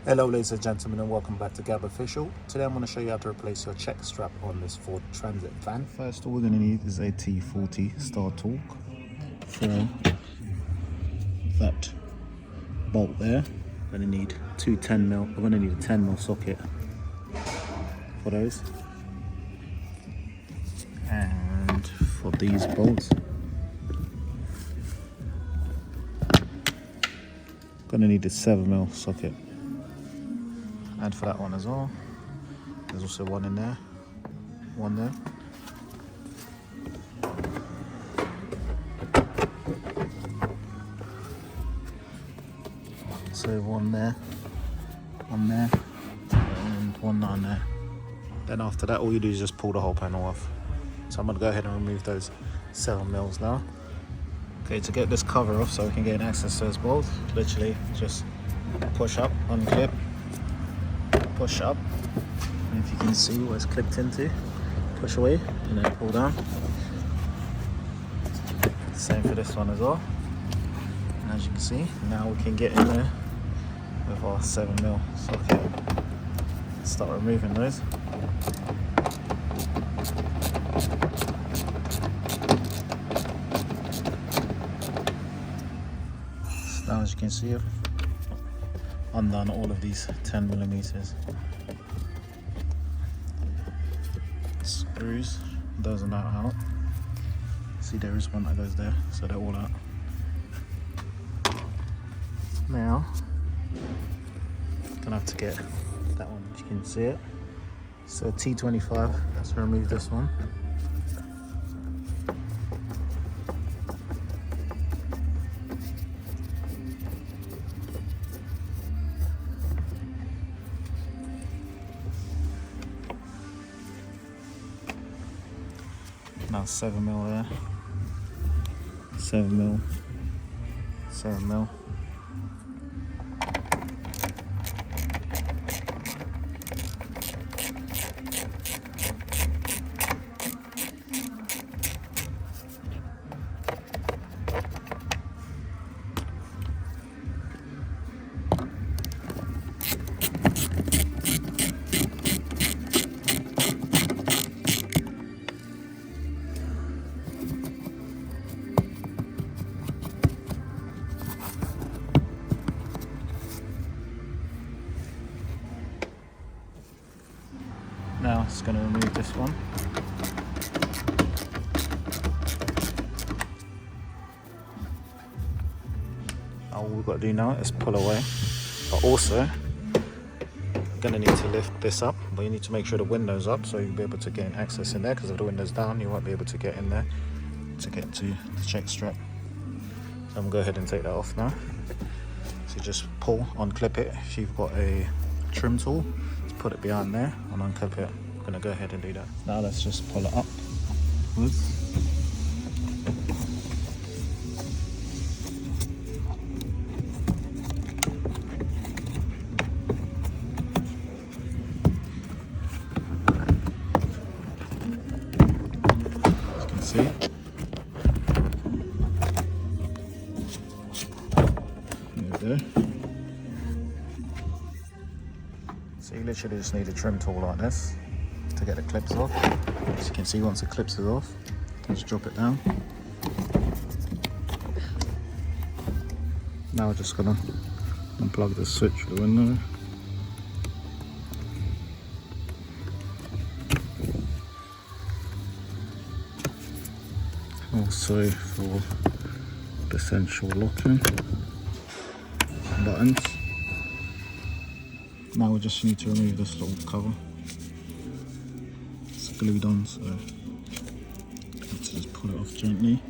Hello ladies and gentlemen, and welcome back to Gab Official. Today I'm going to show you how to replace your check strap on this Ford Transit van. First, all we're going to need is a T40 star torque for that bolt there. We're going to need two 10mm. We're going to need a 10mm socket for those. And for these bolts, going to need a 7mm socket. And for that one as well, there's also one in there, one there. So one there, and one down there. Then after that, all you do is just pull the whole panel off. So I'm gonna go ahead and remove those 7mm now. Okay, to get this cover off so we can gain access to those bolts, literally just push up, unclip, push up, and if you can see what it's clipped into, push away and then pull down. Same for this one as well. And as you can see, now we can get in there with our 7mm socket. Start removing those. So now as you can see, I've undone all of these 10mm. Screws, those are now out. See, there is one that goes there, so they're all out. Now, gonna have to get that one, if you can see it. So T25, let's remove this one. Now 7mm there, 7mm, 7mm. Now it's going to remove this one. All we've got to do now is pull away. But also, you're going to need to lift this up, but you need to make sure the window's up so you'll be able to gain access in there, because if the window's down, you won't be able to get in there to get to the check strap. So I'm going to go ahead and take that off now. So just pull, unclip it. If you've got a trim tool, just put it behind there and unclip it. I'm going to go ahead and do that. Now let's just pull it up. As you can see. There. So you literally just need a trim tool like this to get the clips off. As you can see, once the clips are off, just drop it down. Now we're just gonna unplug the switch for the window. Also for the central locking buttons. Now we just need to remove this little cover. It's glued on, so I have to just pull it off gently.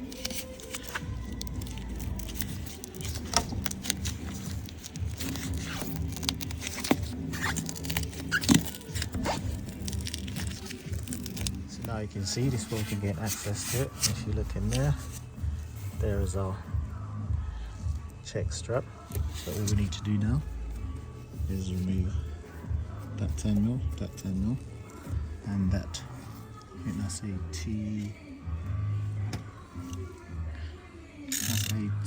So now you can see this is where we can get access to it. If you look in there, there is our check strap. So all we need to do now is remove that 10mm, and that, I think that's a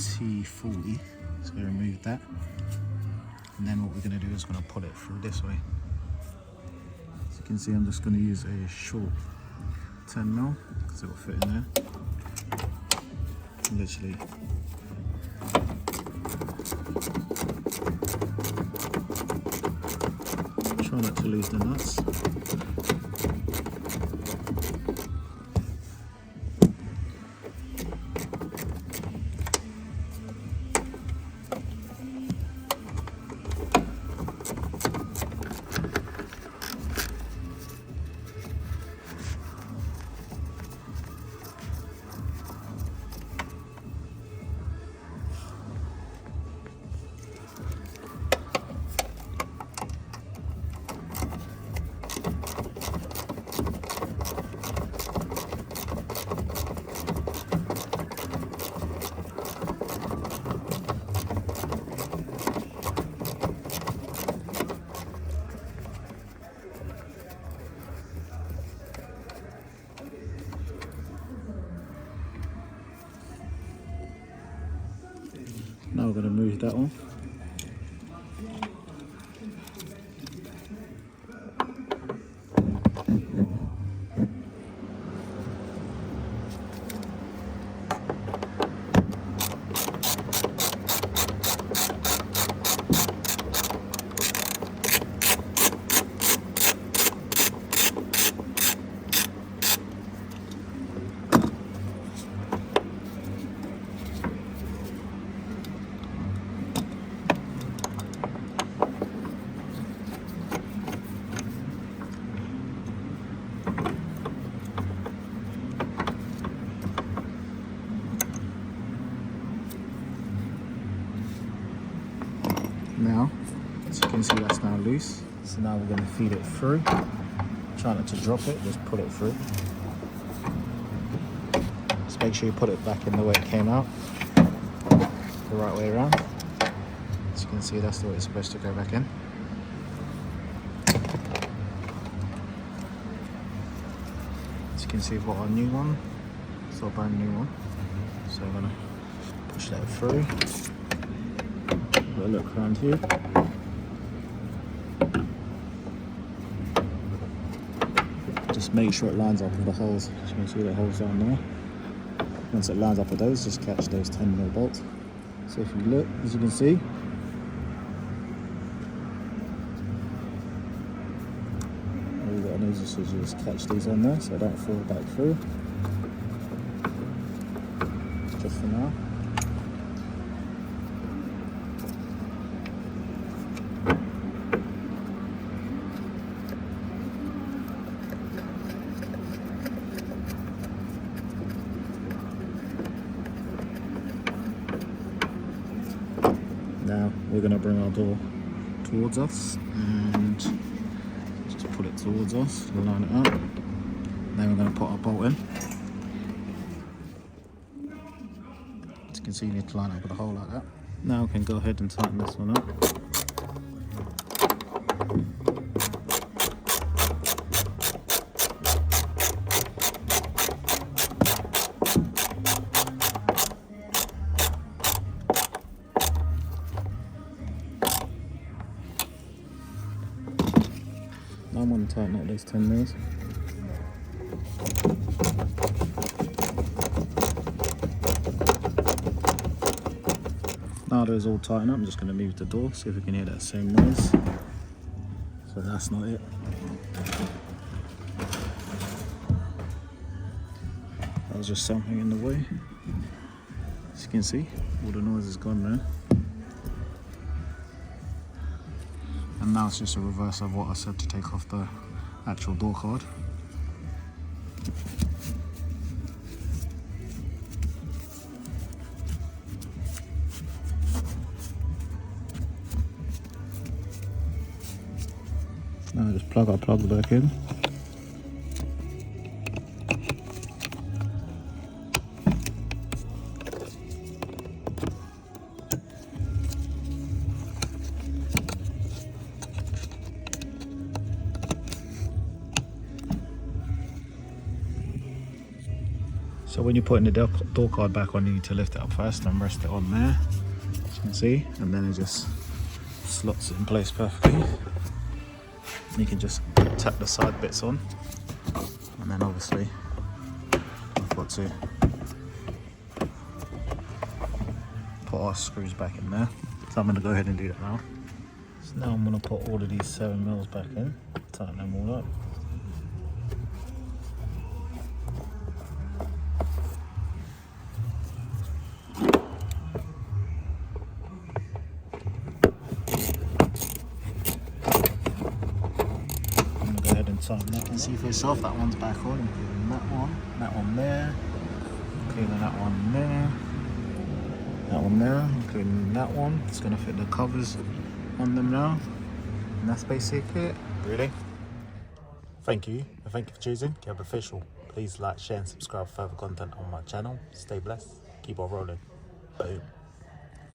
T40, so remove that. And then what we're going to do is going to pull it through this way. As you can see, I'm just going to use a short 10mm because it will fit in there. Literally. Try not to lose the nuts. Now we're going to move that on. Now, as you can see, that's now loose. So now we're going to feed it through. Try not to drop it, just pull it through. Just make sure you put it back in the way it came out, the right way around. As you can see, that's the way it's supposed to go back in. As you can see, we've got our new one. It's our brand new one. So I'm going to push that through. Got a look around here. Just make sure it lines up with the holes. As you can see, the holes down there. Once it lines up with those, just catch those 10mm bolts. So if you look, as you can see, all you've got to do is just catch these on there so they don't fall back through. Just for now. Now we're going to bring our door towards us and just pull it towards us, line it up. Then we're going to put our bolt in. As you can see, you need to line up with a hole like that. Now we can go ahead and tighten this one up. Now I'm going to tighten up those 10mm. Now those all tighten up, I'm just going to move the door, see if we can hear that same noise. So that's not it. That was just something in the way. As you can see, all the noise is gone there. And now it's just a reverse of what I said to take off the actual door card. Now just plug our plugs back in. So when you're putting the door card back on, you need to lift it up first and rest it on there, as you can see, and then it just slots in place perfectly. You can just tap the side bits on, and then obviously I've got to put our screws back in there. So I'm going to go ahead and do that now. So now I'm going to put all of these 7mm back in, tighten them all up. Tighten that. You can see for yourself that one's back on, including that one there, including that one there, that one there, including that one. It's going to fit the covers on them now, and that's basically it, really. Thank you, and thank you for choosing Kev Official. Please like, share and subscribe for further content on my channel. Stay blessed, keep on rolling. Boom.